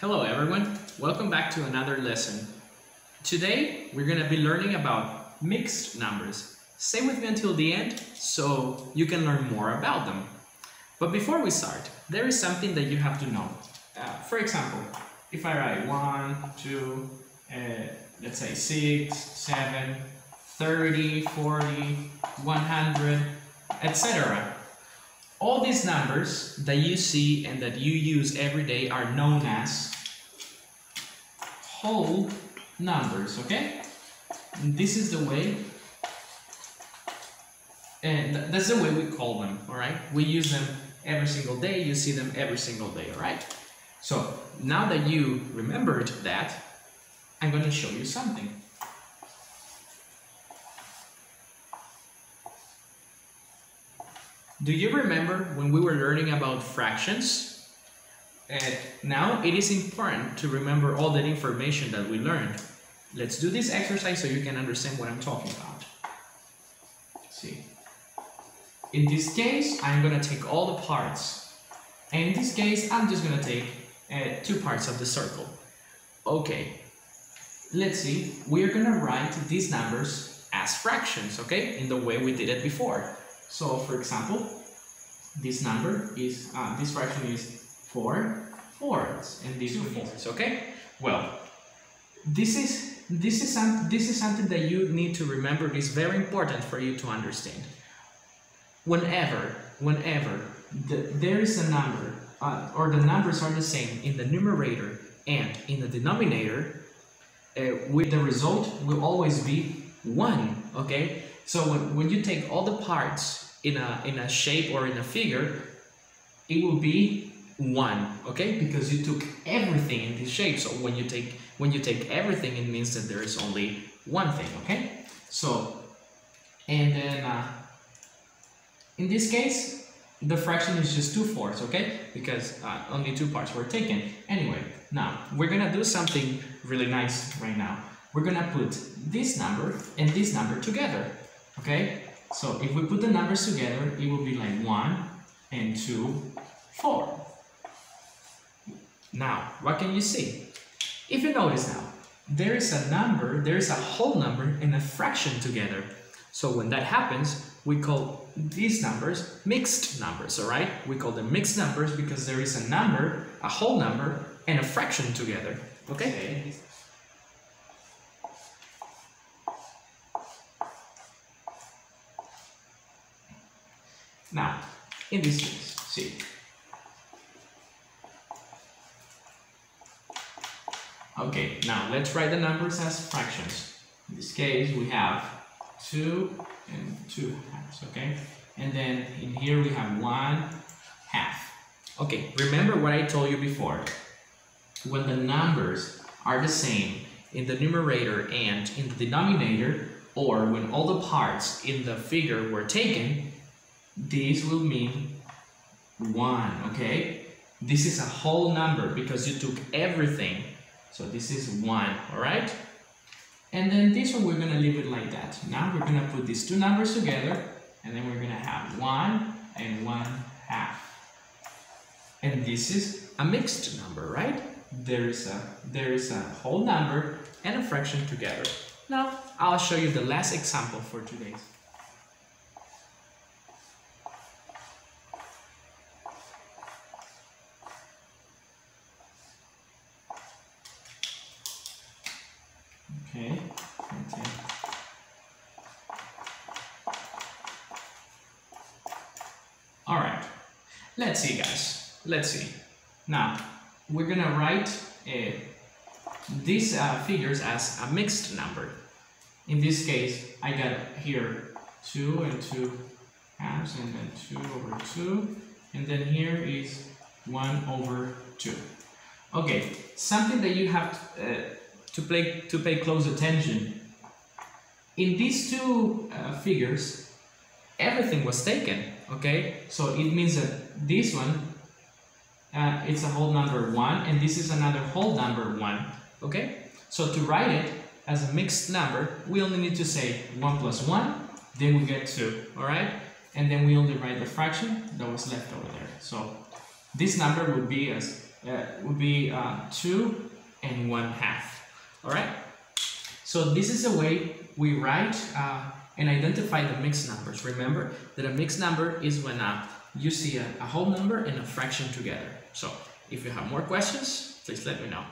Hello everyone, welcome back to another lesson. Today we're going to be learning about mixed numbers. Stay with me until the end so you can learn more about them. But before we start, there is something that you have to know. For example, if I write 1, 2, let's say 6, 7, 30, 40, 100, etc. All these numbers that you see and that you use every day are known as whole numbers, okay? And this is the way, and that's the way we call them, all right? We use them every single day, you see them every single day, all right? So now that you remembered that, I'm going to show you something. Do you remember when we were learning about fractions? Now it is important to remember all that information that we learned. Let's do this exercise so you can understand what I'm talking about. See, in this case, I'm going to take all the parts. And in this case, I'm just going to take 2 parts of the circle. Okay, let's see. We're going to write these numbers as fractions, okay? In the way we did it before. So, for example, this number is, this fraction is 4 fourths, and these 2 fourths, okay? Well, this is something that you need to remember. It is very important for you to understand. Whenever there is a number, or the numbers are the same in the numerator and in the denominator, with the result will always be 1, okay? So when you take all the parts in a shape or in a figure, it will be 1, okay? Because you took everything in this shape. So when you take everything, it means that there is only one thing, okay? So, and then in this case, the fraction is just 2 fourths, okay? Because only 2 parts were taken. Anyway, now we're gonna do something really nice right now. We're gonna put this number and this number together. Okay, so if we put the numbers together, it will be like 1 and 2, 4. Now, what can you see? If you notice now, there is a number, there is a whole number and a fraction together. So when that happens, we call these numbers mixed numbers, all right? We call them mixed numbers because there is a number, a whole number, and a fraction together, okay? Now, in this case, see. Okay, now let's write the numbers as fractions. In this case, we have 2 and 2 halves, okay? And then in here we have 1 half. Okay, remember what I told you before. When the numbers are the same in the numerator and in the denominator, or when all the parts in the figure were taken, this will mean 1, okay? This is a whole number because you took everything. So this is 1, all right? And then this one, we're going to leave it like that. Now we're going to put these 2 numbers together, and then we're going to have 1 and 1 half. And this is a mixed number, right? There is a whole number and a fraction together. Now, I'll show you the last example for today. Okay. All right. Let's see, guys. Let's see. Now, we're gonna write these figures as a mixed number. In this case, I got here 2 and 2 halves, and then 2 over 2, and then here is 1 over 2. Okay, something that you have to pay close attention. In these 2 figures, everything was taken, okay? So it means that this one, it's a whole number 1, and this is another whole number 1, okay? So to write it as a mixed number, we only need to say 1 plus 1, then we get 2, all right? And then we only write the fraction that was left over there. So this number would be as would be 2 and 1/2. All right. So this is the way we write and identify the mixed numbers. Remember that a mixed number is when you see a whole number and a fraction together. So if you have more questions, please let me know.